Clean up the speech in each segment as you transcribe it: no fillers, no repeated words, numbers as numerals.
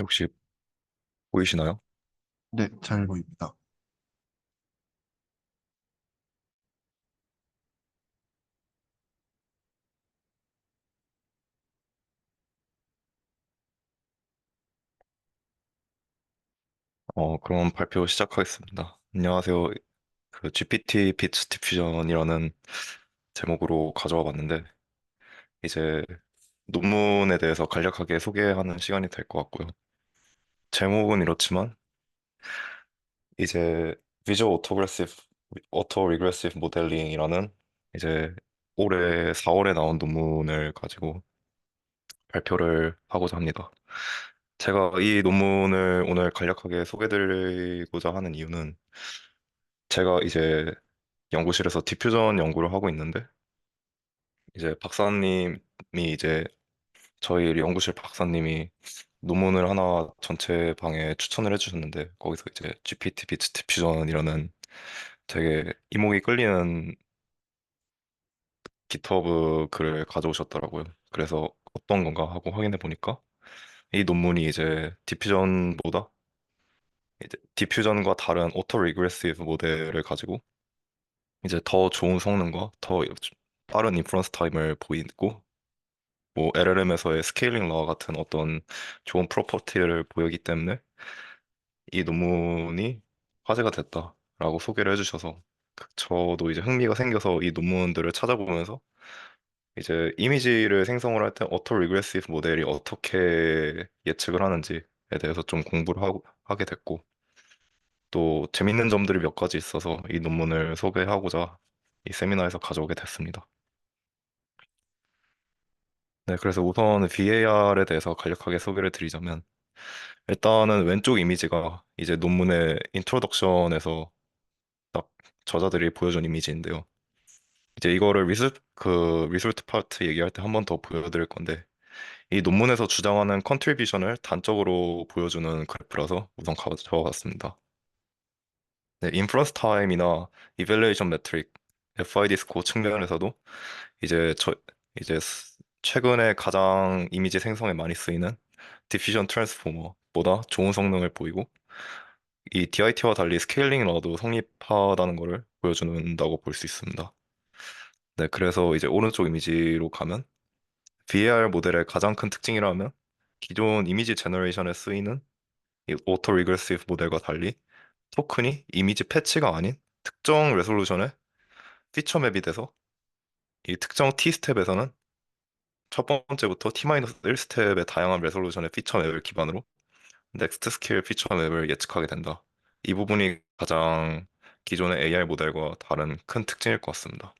혹시 보이시나요? 네, 잘 보입니다. 그럼 발표 시작하겠습니다. 안녕하세요. 그 GPT 비츠 디퓨전이라는 제목으로 가져와 봤는데, 이제 논문에 대해서 간략하게 소개하는 시간이 될 것 같고요. 제목은 이렇지만, 이제 비주얼 오토 리그레시브 모델링이라는 이제 올해 4월에 나온 논문을 가지고 발표를 하고자 합니다. 제가 이 논문을 오늘 간략하게 소개드리고자 하는 이유는 제가 이제 연구실에서 디퓨전 연구를 하고 있는데 이제 박사님이 이제 저희 연구실 박사님이 논문을 하나 전체 방에 추천을 해주셨는데 거기서 이제 GPT 비트 디퓨전이라는 되게 이목이 끌리는 GitHub 글을 가져오셨더라고요. 그래서 어떤 건가 하고 확인해 보니까 이 논문이 이제 디퓨전과 다른 오토 리그레시브 모델을 가지고 이제 더 좋은 성능과 더 빠른 인퍼런스 타임을 보이고 뭐 LLM에서의 스케일링 러와 같은 어떤 좋은 프로퍼티를 보이기 때문에 이 논문이 화제가 됐다라고 소개를 해주셔서 저도 이제 흥미가 생겨서 이 논문들을 찾아보면서 이제 이미지를 생성을 할 때 오토 리그레시브 모델이 어떻게 예측을 하는지에 대해서 좀 공부를 하게 됐고 또 재밌는 점들이 몇 가지 있어서 이 논문을 소개하고자 이 세미나에서 가져오게 됐습니다. 네, 그래서 우선 VAR에 대해서 간략하게 소개를 드리자면 일단은 왼쪽 이미지가 이제 논문의 인트로덕션에서 딱 저자들이 보여준 이미지인데요. 이제 이거를 리술트 파트 얘기할 때 한 번 더 보여드릴 건데 이 논문에서 주장하는 컨트리뷰션을 단적으로 보여주는 그래프라서 우선 적어봤습니다. 네, 인프런스 타임이나 이밸루에이션 매트릭, FID 스코어 측면에서도 이제 이제 최근에 가장 이미지 생성에 많이 쓰이는 디퓨전 트랜스포머보다 좋은 성능을 보이고 이 DIT와 달리 스케일링 러도 성립하다는 것을 보여준다고 볼 수 있습니다. 네, 그래서 이제 오른쪽 이미지로 가면 VAR 모델의 가장 큰 특징이라면 기존 이미지 제너레이션에 쓰이는 이 오토 리그레시브 모델과 달리 토큰이 이미지 패치가 아닌 특정 레솔루션의 피처 맵이 돼서 이 특정 T 스텝에서는 첫 번째부터 T-1 스텝의 다양한 레솔루션의 피처 맵을 기반으로 넥스트 스케일 피처 맵을 예측하게 된다. 이 부분이 가장 기존의 AI 모델과 다른 큰 특징일 것 같습니다.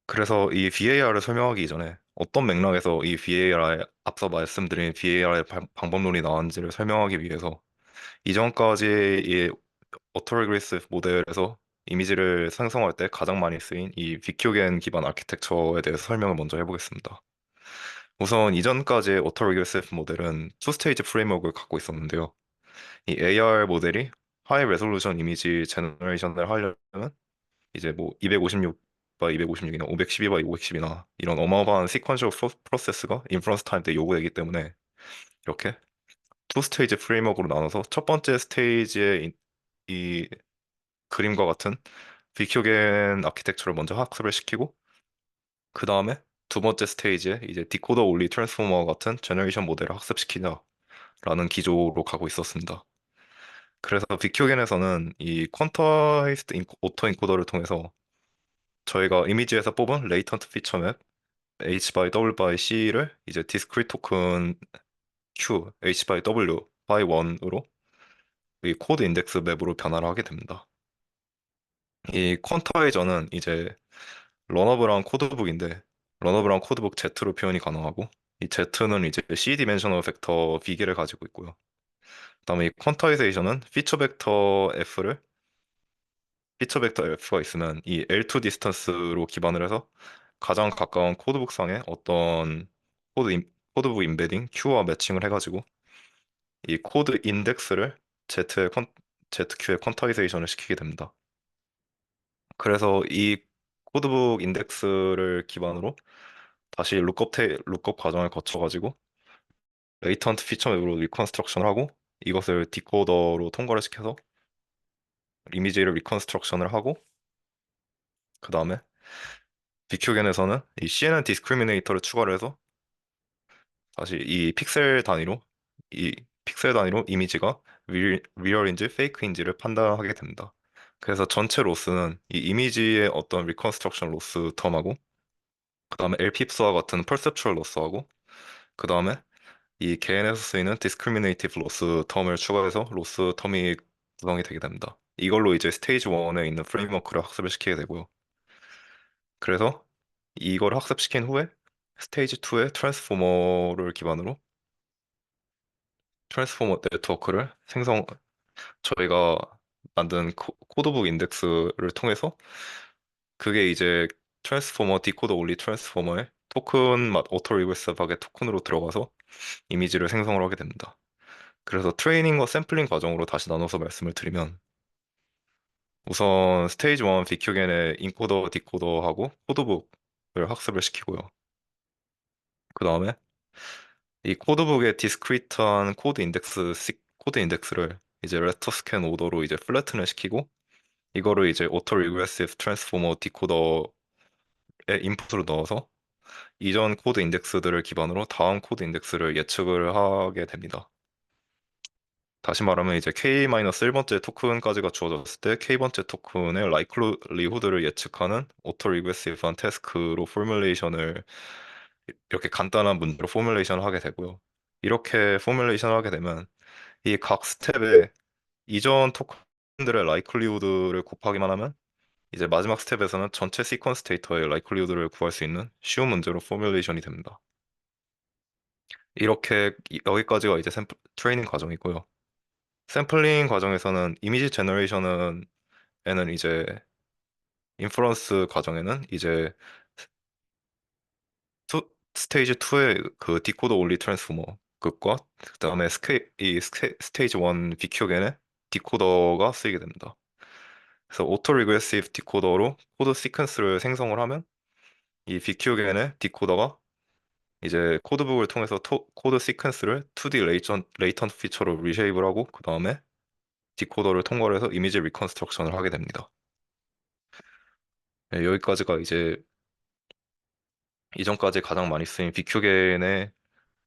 그래서 이 VAR을 설명하기 이전에 어떤 맥락에서 이 VAR, 앞서 말씀드린 VAR의 방법론이 나왔는지를 설명하기 위해서 이전까지 이 오토리그레시브 모델에서 이미지를 생성할 때 가장 많이 쓰인 이 비큐겐 기반 아키텍처에 대해서 설명을 먼저 해보겠습니다. 우선 이전까지의 오토리그레시브 모델은 투 스테이지 프레임워크를 갖고 있었는데요. 이 AR 모델이 하이 레솔루션 이미지 제너레이션을 하려면 이제 뭐 256 바이 256이나 512 바이 510이나 이런 어마어마한 시퀀셜 프로세스가 인퍼런스 타임 때 요구되기 때문에 이렇게 투 스테이지 프레임워크로 나눠서 첫 번째 스테이지의 이 그림과 같은 비큐겐 아키텍처를 먼저 학습을 시키고 그 다음에 두 번째 스테이지에 이제 디코더 올리 트랜스포머 같은 제너레이션 모델을 학습시키자라는 기조로 가고 있었습니다. 그래서 비큐겐에서는 이 퀀타이즈드 오토 인코더를 통해서 저희가 이미지에서 뽑은 레이턴트 피처 맵 H by W by C를 이제 디스크리트 토큰 Q, H by W by 1으로 이 코드 인덱스 맵으로 변화를 하게 됩니다. 이 퀀타이저는 이제 러너블랑 코드북인데 러너블랑 코드북 Z로 표현이 가능하고 이 Z는 이제 C 디멘셔널 벡터 B개를 가지고 있고요. 그다음에 이 퀀타이제이션은 피처 벡터 F가 있으면 이 L2 디스턴스로 기반을 해서 가장 가까운 코드북상에 어떤 코드북 임베딩 Q와 매칭을 해가지고 이 코드 인덱스를 ZQ에 퀀타이제이션을 시키게 됩니다. 그래서 이 코드북 인덱스를 기반으로 다시 룩업 과정을 거쳐가지고 레이턴트 피처 맵으로 리컨스트럭션을 하고 이것을 디코더로 통과를 시켜서 이미지를 리컨스트럭션을 하고 그 다음에 비큐겐에서는 이 CNN 디스크리미네이터를 추가를 해서 다시 이 픽셀 단위로 이미지가 리얼인지 페이크인지를 판단하게 됩니다. 그래서 전체 로스는 이 이미지의 어떤 리컨스트럭션 로스 텀하고 그 다음에 LPips와 같은 퍼셉추얼 로스하고 그 다음에 이 개인에서 쓰이는 디스크리미네이티브 로스 텀을 추가해서 로스 텀이 구성이 되게 됩니다. 이걸로 이제 스테이지 1에 있는 프레임워크를 학습을 시키게 되고요. 그래서 이걸 학습시킨 후에 스테이지 2의 트랜스포머를 기반으로 트랜스포머 네트워크를 저희가 만든 코드북 인덱스를 통해서 그게 이제 트랜스포머 디코더 올리 트랜스포머의 토큰 맛 오토 리버스하게 토큰으로 들어가서 이미지를 생성을 하게 됩니다. 그래서 트레이닝과 샘플링 과정으로 다시 나눠서 말씀을 드리면 우선 스테이지 1 비큐겐의 인코더 디코더하고 코드북을 학습을 시키고요. 그 다음에 이 코드북의 디스크리트한 코드 인덱스를 이제 레터 스캔 오더로 이제 플래튼을 시키고 이거를 이제 오토 리그레시브 트랜스포머 디코더에 인풋으로 넣어서 이전 코드 인덱스들을 기반으로 다음 코드 인덱스를 예측을 하게 됩니다. 다시 말하면 이제 K-1번째 토큰까지가 주어졌을 때 K번째 토큰의 라이클리후드를 예측하는 오토 리그레시브한 태스크로 포뮬레이션을 이렇게 간단한 문제로 포뮬레이션을 하게 되고요. 이렇게 포뮬레이션을 하게 되면 이 각 스텝에 이전 토큰들의 라이클리후드를 곱하기만 하면 이제 마지막 스텝에서는 전체 시퀀스 데이터의 라이클리후드를 구할 수 있는 쉬운 문제로 포뮬레이션이 됩니다. 여기까지가 이제 트레이닝 과정이고요. 샘플링 과정에서는 이미지 제너레이션은 에는 이제 인퍼런스 과정에는 이제 스테이지 2의 그 디코더 올리 트랜스포머 급과 그다음에 스테이지 1 비큐겐의 디코더가 쓰이게 됩니다. 그래서 오토 리그레시브 디코더로 코드 시퀀스를 생성을 하면 이 비큐겐의 디코더가 이제 코드북을 통해서 코드 시퀀스를 2D 레이턴트 피처로 리쉐입을 하고 그 다음에 디코더를 통과를 해서 이미지 리컨스트럭션을 하게 됩니다. 네, 여기까지가 이제 이전까지 가장 많이 쓰인 비큐겐의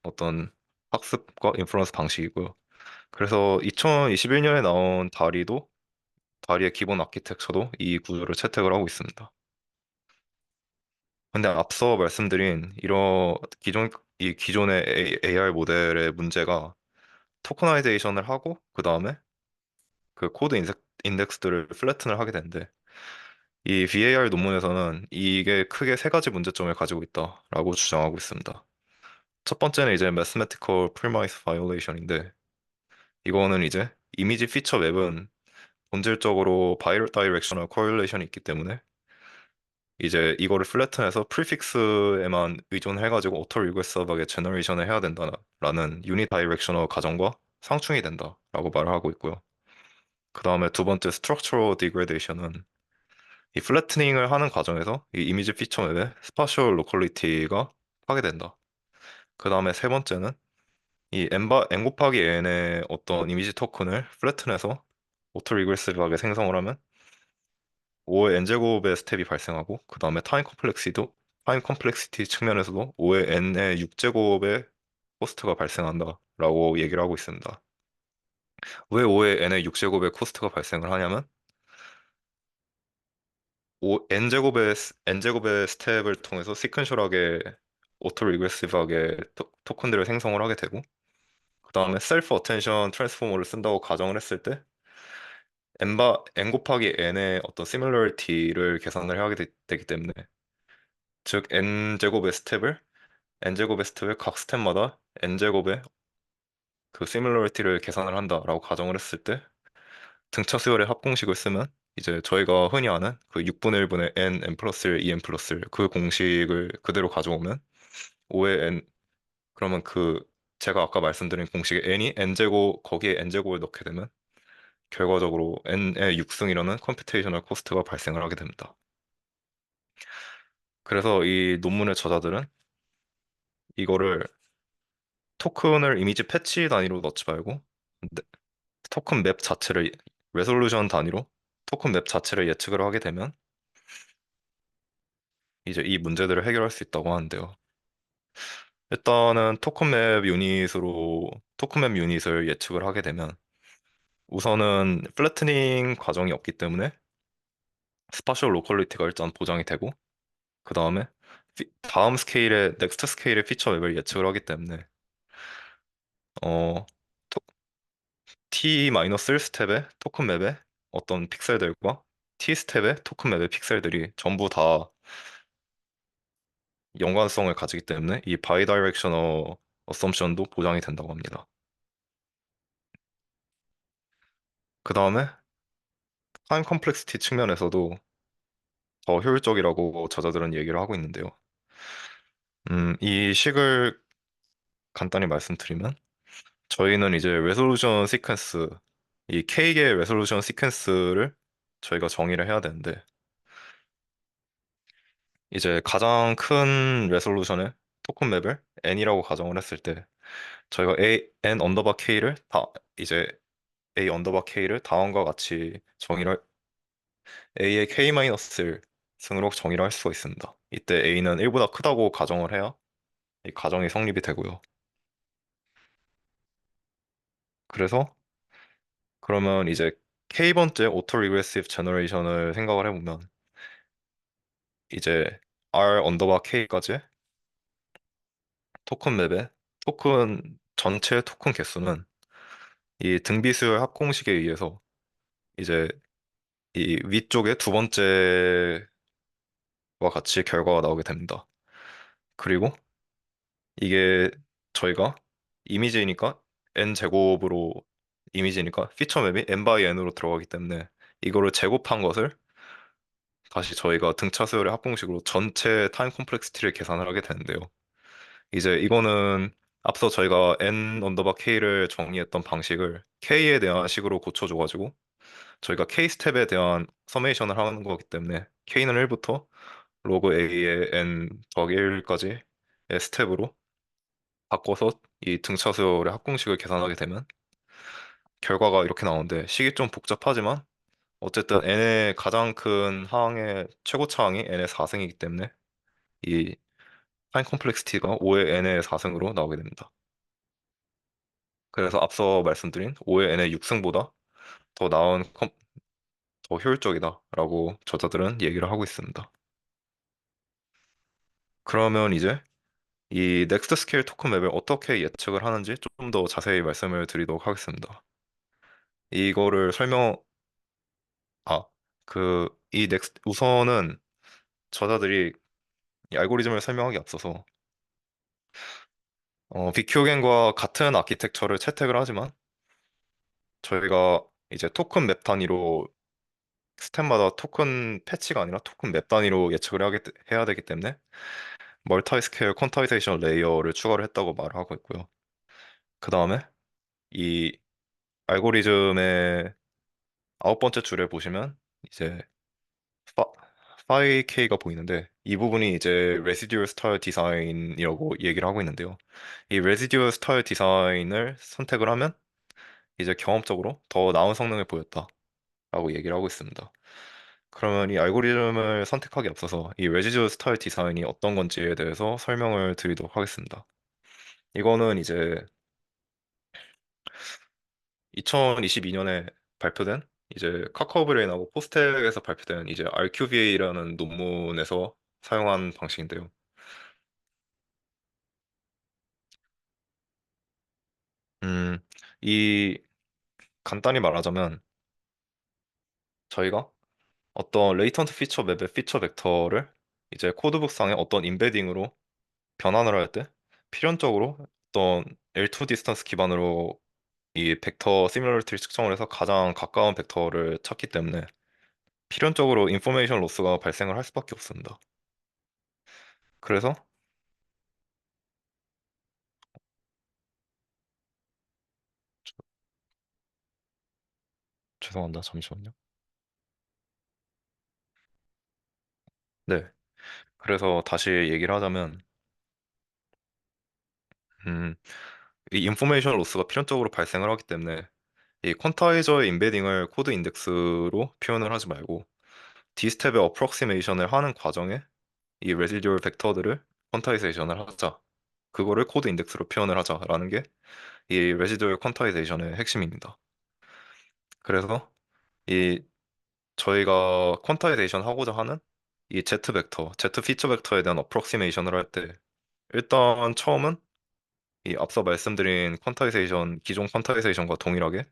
어떤 학습과 인퍼런스 방식이고요. 그래서 2021년에 나온 다리의 기본 아키텍처도 이 구조를 채택을 하고 있습니다. 근데 앞서 말씀드린 이 기존의 AR 모델의 문제가 토커나이제이션을 하고 그 다음에 그 인덱스들을 플래튼을 하게 되는데 이 VAR 논문에서는 이게 크게 세 가지 문제점을 가지고 있다라고 주장하고 있습니다. 첫 번째는 이제 Mathematical Premise Violation인데 이거는 이제 이미지 피처 맵은 본질적으로 바이다이렉셔널 코릴레이션이 있기 때문에 이제 이거를 플래튼해서 프리픽스에만 의존해가지고 오토 리그레시브하게 제너레이션을 해야 된다라는 유니다이렉셔널 가정과 상충이 된다라고 말을 하고 있고요. 그 다음에 두 번째 스트럭처럴 디그레데이션은 이 플래트닝을 하는 과정에서 이 이미지 피처 맵의 스파셜 로컬리티가 파괴된다. 그 다음에 세 번째는 이 n 곱하기 n의 어떤 이미지 토큰을 플래튼해서 오토 리그레시브하게 생성을 하면 5의 n제곱의 스텝이 발생하고 그 다음에 타임 컴플렉시티 측면에서도 5의 n의 6제곱의 코스트가 발생한다라고 얘기를 하고 있습니다. 왜 5의 n의 6제곱의 코스트가 발생을 하냐면 n제곱의 스텝을 통해서 시퀀셜하게 오토 리그레시브하게 토큰들을 생성을 하게 되고 그 다음에 셀프 어텐션 트랜스포머를 쓴다고 가정을 했을 때 n 곱하기 n의 어떤 시뮬러리티를 계산을 되기 때문에 즉 n제곱의 스텝을 각 스텝마다 n제곱의 그 시뮬러리티를 계산을 한다라고 가정을 했을 때 등차 수열의 합공식을 쓰면 이제 저희가 흔히 아는 그 6분의 1분의 n 플러스 1, 2n 플러스 1 그 공식을 그대로 가져오면 5의 n 그러면 제가 아까 말씀드린 공식에 n이 n제곱 거기에 n제곱을 넣게 되면 결과적으로 n의 6승이라는 컴퓨테이셔널 코스트가 발생을 하게 됩니다. 그래서 이 논문의 저자들은 이거를 토큰을 이미지 패치 단위로 넣지 말고 네, 토큰 맵 자체를 레솔루션 단위로 토큰 맵 자체를 예측을 하게 되면 이제 이 문제들을 해결할 수 있다고 하는데요. 일단은 토큰 맵 유닛을 예측을 하게 되면 우선은 플래트닝 과정이 없기 때문에 스파셜 로컬리티가 일단 보장이 되고 그 다음에 다음 스케일의 넥스트 스케일의 피처 맵을 예측을 하기 때문에 어 T-1 스텝의 토큰 맵의 어떤 픽셀들과 T 스텝의 토큰 맵의 픽셀들이 전부 다 연관성을 가지기 때문에 이 바이다이렉셔널 어썸션도 보장이 된다고 합니다. 그 다음에 타임 컴플렉시티 측면에서도 더 효율적이라고 저자들은 얘기를 하고 있는데요. 이 식을 간단히 말씀드리면 저희는 이제 레솔루션 시퀀스 이 K개의 레솔루션 시퀀스를 저희가 정의를 해야 되는데 이제 가장 큰 레솔루션의 토큰 맵을 n이라고 가정을 했을 때 저희가 n 언더바 k를 다 이제 a 언더바 k를 다음과 같이 정의를 a의 k 마이너스 1 승으로 정의를 할 수가 있습니다. 이때 a는 1보다 크다고 가정을 해야 이 가정이 성립이 되고요. 그래서 그러면 이제 k번째 오토 리그레시브 제너레이션을 생각을 해보면 이제 r 언더바 k까지 토큰 맵의 토큰 전체 토큰 개수는 이 등비수열 합공식에 의해서 이제 이 위쪽에 두 번째와 같이 결과가 나오게 됩니다. 그리고 이게 저희가 이미지니까 n 제곱으로 이미지니까 피처 맵이 n 바이 n으로 들어가기 때문에 이거를 제곱한 것을 다시 저희가 등차 수열의 합공식으로 전체 타임 콤플렉시티를 계산을 하게 되는데요. 이제 이거는 앞서 저희가 n 언더바 k를 정의했던 방식을 k에 대한 식으로 고쳐줘가지고 저희가 k 스텝에 대한 서메이션을 하는 거기 때문에 k는 1부터 로그 a의 n 더하기 1까지의 스텝으로 바꿔서 이 등차수열의 합공식을 계산하게 되면 결과가 이렇게 나오는데 식이 좀 복잡하지만 어쨌든 n의 가장 큰 항의 최고차 항이 n의 4승이기 때문에 이 타임 콤플렉시티가 5의 n의 4승으로 나오게 됩니다. 그래서 앞서 말씀드린 5의 n의 6승보다 더 나은 더 효율적이다라고 저자들은 얘기를 하고 있습니다. 그러면 이제 이 넥스트 스케일 토큰 맵을 어떻게 예측을 하는지 좀 더 자세히 말씀을 드리도록 하겠습니다. 이거를 이 넥스트, 우선은 저자들이 이 알고리즘을 설명하기 앞서서, 빅큐겐과 같은 아키텍처를 채택을 하지만, 저희가 이제 토큰 맵 단위로, 스텝마다 토큰 패치가 아니라 토큰 맵 단위로 예측을 해야 되기 때문에, 멀티 스케일 퀀타이제이션 레이어를 추가를 했다고 말을 하고 있고요. 그 다음에 이 알고리즘의 아홉 번째 줄에 보시면 이제 파, 파이 K가 보이는데 이 부분이 이제 레시듀얼 스타일 디자인이라고 얘기를 하고 있는데요. 이 레시듀얼 스타일 디자인을 선택을 하면 이제 경험적으로 더 나은 성능을 보였다라고 얘기를 하고 있습니다. 그러면 이 알고리즘을 선택하기 앞서서 이 레시듀얼 스타일 디자인이 어떤 건지에 대해서 설명을 드리도록 하겠습니다. 이거는 이제 2022년에 발표된 이제 카카오브레인하고 포스텍에서 발표된 이제 RQVA라는 논문에서 사용한 방식인데요. 음, 이 간단히 말하자면 저희가 어떤 레이턴트 피처 맵의 피처 벡터를 이제 코드북상에 어떤 임베딩으로 변환을 할 때 필연적으로 어떤 L2 디스턴스 기반으로 이 벡터 시뮬러리티를 측정을 해서 가장 가까운 벡터를 찾기 때문에 필연적으로 인포메이션 로스가 발생을 할 수밖에 없습니다. 그래서 죄송합니다. 잠시만요. 네. 그래서 다시 얘기를 하자면, 음, 이 인포메이션 로스가 필연적으로 발생을 하기 때문에 이 퀀타이저의 인베딩을 코드 인덱스로 표현을 하지 말고 D스텝의 어프록시메이션을 하는 과정에 이 레지듀얼 벡터들을 퀀타이제이션을 하자. 그거를 코드 인덱스로 표현을 하자라는 게 이 레지듀얼 퀀타이제이션의 핵심입니다. 그래서 이 저희가 퀀타이제이션 하고자 하는 이 Z 벡터, Z 피처 벡터에 대한 어프록시메이션을 할 때 일단 처음은 이 앞서 말씀드린 퀀타이제이션, 기존 퀀타이제이션과 동일하게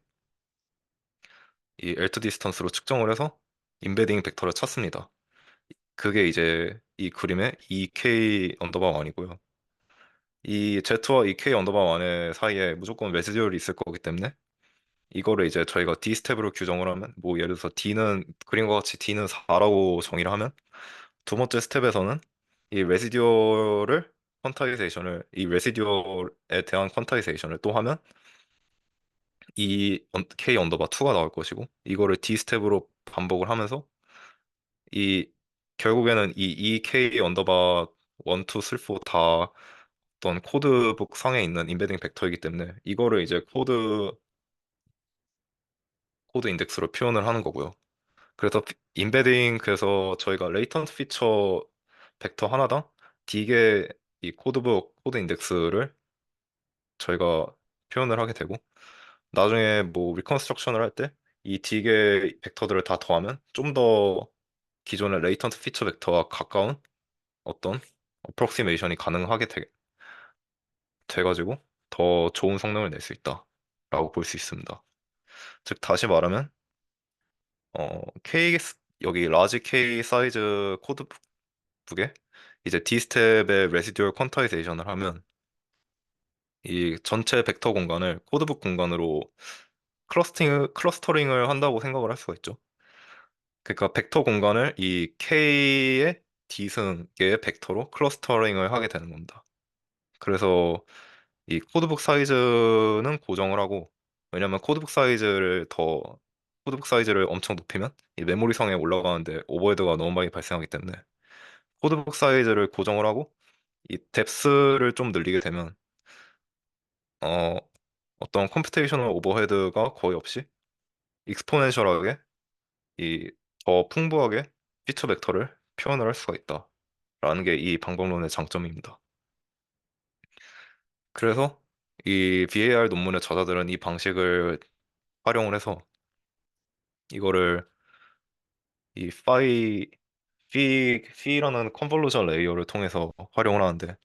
이 엘트 디스턴스로 측정을 해서 인베딩 벡터를 찾습니다. 그게 이제 이 그림의 EK 언더바 1이고요. 이 Z와 EK 언더바 1의 사이에 무조건 레지듀얼이 있을 거기 때문에 이거를 이제 저희가 D 스텝으로 규정을 하면 뭐 예를 들어서 D는 그림과 같이 D는 4라고 정의를 하면 두 번째 스텝에서는 이 레지듀얼을 퀀타이제이션을 이 레지듀얼에 대한 퀀타이제이션을 또 하면 이 K 언더바 2가 나올 것이고 이거를 D 스텝으로 반복을 하면서 이 결국에는 이 EK 언더바 1, 2, 3, 4 다 어떤 코드북 상에 있는 인베딩 벡터이기 때문에 이거를 이제 코드 인덱스로 표현을 하는 거고요. 그래서 인베딩 그래서 저희가 레이턴트 피처 벡터 하나당 D개 이 코드북 코드 인덱스를 저희가 표현을 하게 되고 나중에 뭐 리컨스트럭션을 할 때 이 D개 벡터들을 다 더하면 좀 더 기존의 레이턴트 피처 벡터와 가까운 어떤 어프록시메이션이 가능하게 돼가지고 더 좋은 성능을 낼 수 있다라고 볼 수 있습니다. 즉 다시 말하면 K 여기 라지 K 사이즈 코드북에 이제 D 스텝의 레시듀얼 퀀타이제이션을 하면 이 전체 벡터 공간을 코드북 공간으로 클러스터링을 한다고 생각을 할 수가 있죠. 그러니까 벡터 공간을 이 K의 D승의 벡터로 클러스터링을 하게 되는 겁니다. 그래서 이 코드북 사이즈는 고정을 하고 왜냐면 코드북 사이즈를 엄청 높이면 이 메모리성에 올라가는데 오버헤드가 너무 많이 발생하기 때문에 코드북 사이즈를 고정을 하고 이 뎁스를 좀 늘리게 되면 어, 어떤 컴퓨테이셔널 오버헤드가 거의 없이 익스포넨셜하게 이 더 풍부하게 피처 벡터를 표현을 할 수가 있다라는 게 이 방법론의 장점입니다. 그래서 이 VAR 논문의 저자들은 이 방식을 활용을 해서 이거를 이 피라는 컨볼루션 레이어를 통해서 활용을 하는데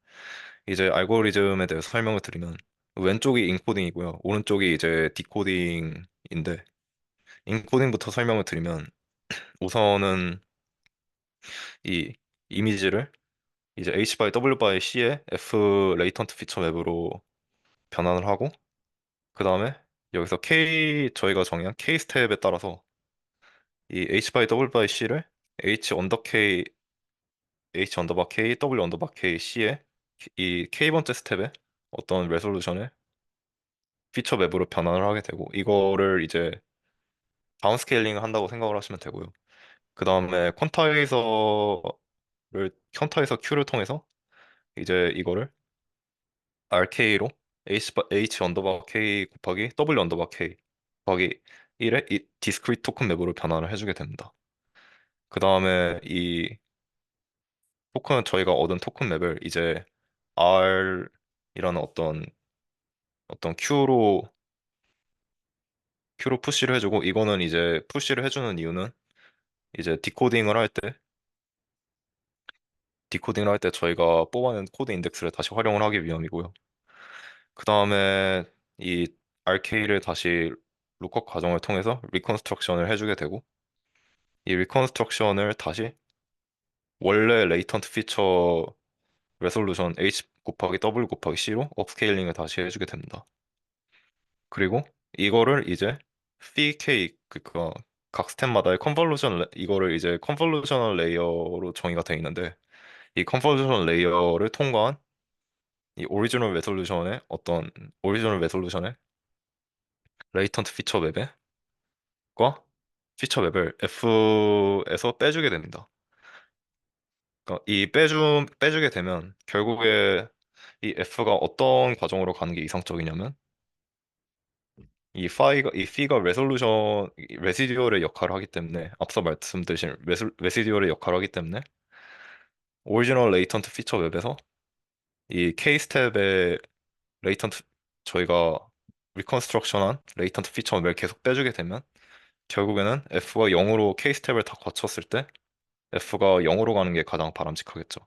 이제 알고리즘에 대해서 설명을 드리면 왼쪽이 인코딩이고요. 오른쪽이 이제 디코딩인데 인코딩부터 설명을 드리면 우선은 이 이미지를 이제 H by W by C의 F 레이턴트 피처 맵으로 변환을 하고 그 다음에 여기서 저희가 정의한 K 스텝에 따라서 이 H by W by C를 H 언더 K H 언더바 K W 언더바 K C의 이 K 번째 스텝에 어떤 레솔루션의 피처 맵으로 변환을 하게 되고 이거를 이제 다운스케일링 한다고 생각을 하시면 되고요. 그 다음에 퀀타이저 Q를 통해서 이제 이거를 RK로 H 언더바 K 곱하기 W 언더바 K 곱하기 1의 이 디스크리트 토큰 맵으로 변환을 해주게 됩니다. 그 다음에 이 저희가 얻은 토큰 맵을 이제 R이라는 어떤 Q로 푸시를 해주고 이거는 이제 푸시를 해주는 이유는 이제 디코딩을 할 때 저희가 뽑아낸 코드 인덱스를 다시 활용을 하기 위함이고요. 그 다음에 이 RK를 다시 룩업 과정을 통해서 리컨스트럭션을 해주게 되고 이 리컨스트럭션을 다시 원래 레이턴트 피처 레솔루션 H 곱하기 W 곱하기 C로 업스케일링을 다시 해주게 됩니다. 그리고 이거를 이제 CK 그니까 각 스텝마다의 이거를 이제 컨볼루셔널 레이어로 정의가 되어 있는데 이 컨볼루셔널 레이어를 통과한 이 오리지널 레솔루션의 레이턴트 피처 맵과 피처 맵을 F에서 빼주게 됩니다. 그러니까 이 빼주게 되면 결국에 이 F가 어떤 과정으로 가는 게 이상적이냐면 이 P가 레시듀얼의 역할을 하기 때문에 앞서 말씀드린 레시듀얼의 역할을 하기 때문에 오리지널 레이턴트 피처 웹에서 이 K 스텝의 레이턴트 저희가 리컨스트럭션한 레이턴트 피처 웹을 계속 빼주게 되면 결국에는 F가 0으로 K 스텝을 다 거쳤을 때 F가 0으로 가는 게 가장 바람직하겠죠.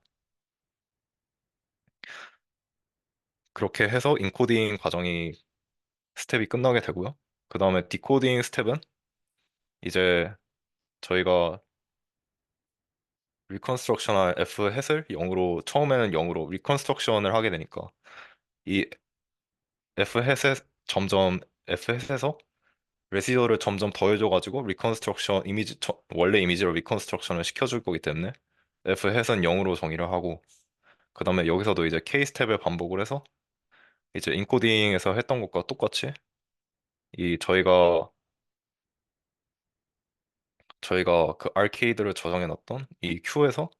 그렇게 해서 인코딩 과정이 스텝이 끝나게 되고요. 그 다음에 디코딩 스텝은 이제 저희가 리컨스트럭션할 F 햇을 0으로 처음에는 0으로 리컨스트럭션을 하게 되니까 이 F 햇에 점점 F 햇에서 레시더를 점점 더해줘가지고 리컨스트럭션 이미지 원래 이미지로 리컨스트럭션을 시켜줄 거기 때문에 F 햇은 0으로 정의를 하고 그 다음에 여기서도 이제 K 스텝을 반복을 해서 이제 인코딩에서 했던 것과 똑같이 이 저희가 그 아케이드를 저장해 놨던 이 큐에서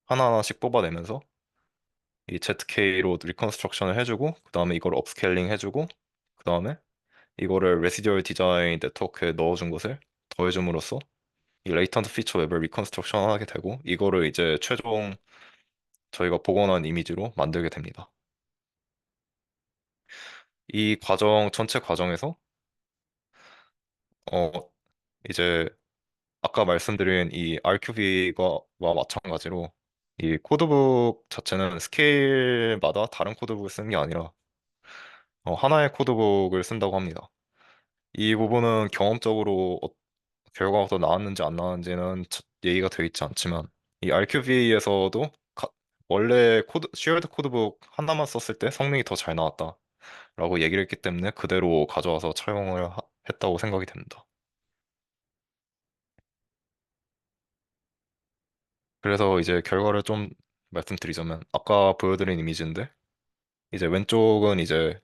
하나하나씩 뽑아내면서 이 ZK로 리컨스트럭션을 해주고 그 다음에 이걸 업스케일링 해주고 그 다음에 이거를 레시듀얼 디자인 네트워크에 넣어준 것을 더해줌으로써 이 레이턴트 피처 웹을 리컨스트럭션 하게 되고 이거를 이제 최종 저희가 복원한 이미지로 만들게 됩니다. 이 과정 전체 과정에서 어 이제 아까 말씀드린 이 RQV와 마찬가지로 이 코드북 자체는 스케일마다 다른 코드북을 쓰는 게 아니라 하나의 코드북을 쓴다고 합니다. 이 부분은 경험적으로 결과가 더 나왔는지 안 나왔는지는 얘기가 되어 있지 않지만 이 RQV에서도 원래 쉐어드 코드북 하나만 썼을 때 성능이 더 잘 나왔다라고 얘기를 했기 때문에 그대로 가져와서 차용을 했다고 생각이 됩니다. 그래서 이제 결과를 좀 말씀드리자면 아까 보여드린 이미지인데 이제 왼쪽은 이제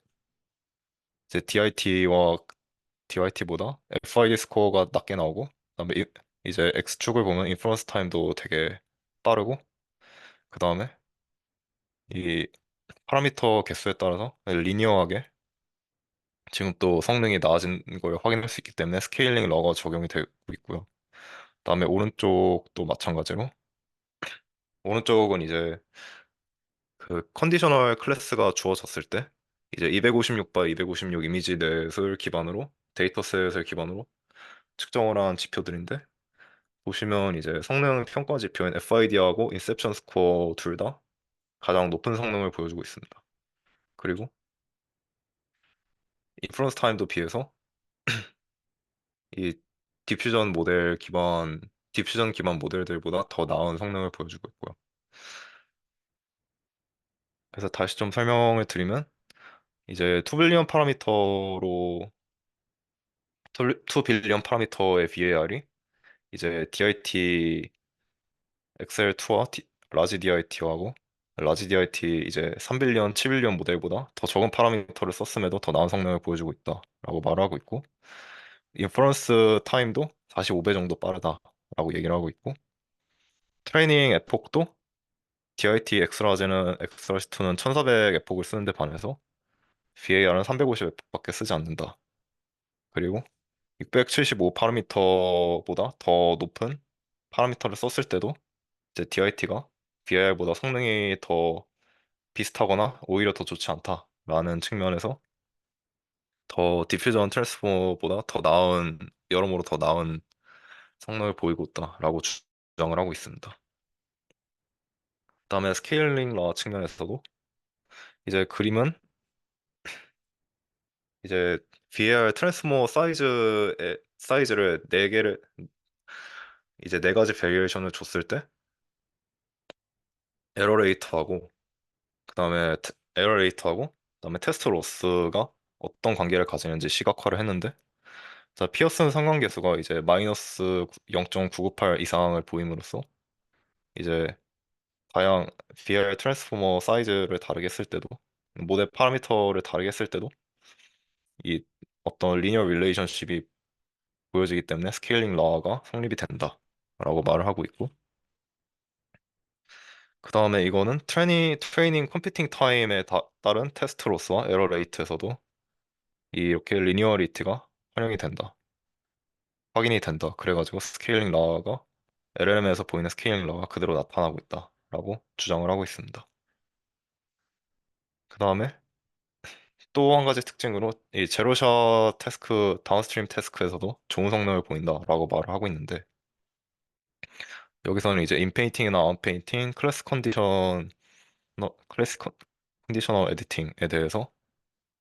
DIT보다 FID 스코어가 낮게 나오고 그다음에 이제 X축을 보면 인퍼런스 타임도 되게 빠르고 그다음에 이 파라미터 개수에 따라서 리니어하게 지금 또 성능이 나아진 걸 확인할 수 있기 때문에 스케일링 러가 적용이 되고 있고요. 그다음에 오른쪽도 마찬가지로 오른쪽은 이제 그 컨디셔널 클래스가 주어졌을 때 이제 256 256 이미지 넷을 기반으로 데이터셋을 기반으로 측정을 한 지표들인데 보시면 이제 성능 평가 지표인 FID하고 인셉션 스코어 둘 다 가장 높은 성능을 보여주고 있습니다. 그리고 인프런스 타임도 비해서 이 디퓨전 모델 기반 디퓨전 기반 모델들보다 더 나은 성능을 보여주고 있고요. 그래서 다시 좀 설명을 드리면 이제 2빌리언 파라미터로 2빌리언 파라미터의 VAR이 이제 DIT 엑셀2와 라지 DIT하고 라지 DIT 이제 3빌리언, 7빌리언 모델보다 더 적은 파라미터를 썼음에도 더 나은 성능을 보여주고 있다라고 말하고 있고 인퍼런스 타임도 45배 정도 빠르다라고 얘기를 하고 있고 트레이닝 에폭도 DIT 엑스라지는 1400 에폭을 쓰는데 반해서 VAR은 350 에폭밖에 쓰지 않는다. 그리고 675 파라미터보다 더 높은 파라미터를 썼을 때도 이제 DIT가 VAR보다 성능이 더 비슷하거나 오히려 더 좋지 않다라는 측면에서 더 디퓨전 트랜스포머보다 더 나은 여러모로 더 나은 성능을 보이고 있다라고 주장을 하고 있습니다. 그다음에 스케일링 라 측면에서도 이제 그림은 이제 VAR 트랜스포머 사이즈를 네 개를 이제 네 가지 베리에이션을 줬을 때 에러 레이트하고 에러 레이트하고 그다음에 테스트 로스가 어떤 관계를 가지는지 시각화를 했는데 자, 피어슨 상관계수가 이제 마이너스 0.998 이상을 보임으로써 이제 VR 트랜스포머 사이즈를 다르게 쓸 때도 모델 파라미터를 다르게 쓸 때도 이 어떤 리니어 릴레이션십이 보여지기 때문에 스케일링 라가 성립이 된다라고 말을 하고 있고 그 다음에 이거는 트레이닝 컴퓨팅 타임에 따른 테스트 로스와 에러 레이트에서도 이렇게 리니어리티가 활용이 된다. 확인이 된다. 그래가지고 스케일링 라가 LLM에서 보이는 스케일링 라가 그대로 나타나고 있다라고 주장을 하고 있습니다. 그 다음에 또 한 가지 특징으로 이 제로샷 태스크, 다운스트림 태스크에서도 좋은 성능을 보인다라고 말을 하고 있는데 여기서는 이제 인페인팅이나 아웃페인팅, 컨디셔널 에디팅에 대해서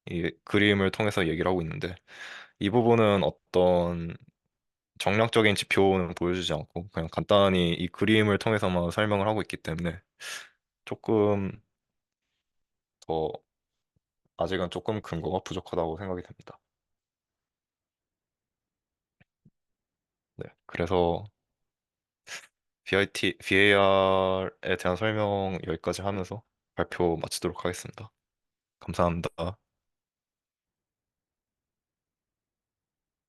이 그림을 통해서 얘기를 하고 있는데 이 부분은 어떤 정량적인 지표는 보여주지 않고 그냥 간단히 이 그림을 통해서만 설명을 하고 있기 때문에 조금 더 아직은 조금 근거가 부족하다고 생각이 됩니다. 네, 그래서 VAR에 대한 설명 여기까지 하면서 발표 마치도록 하겠습니다. 감사합니다.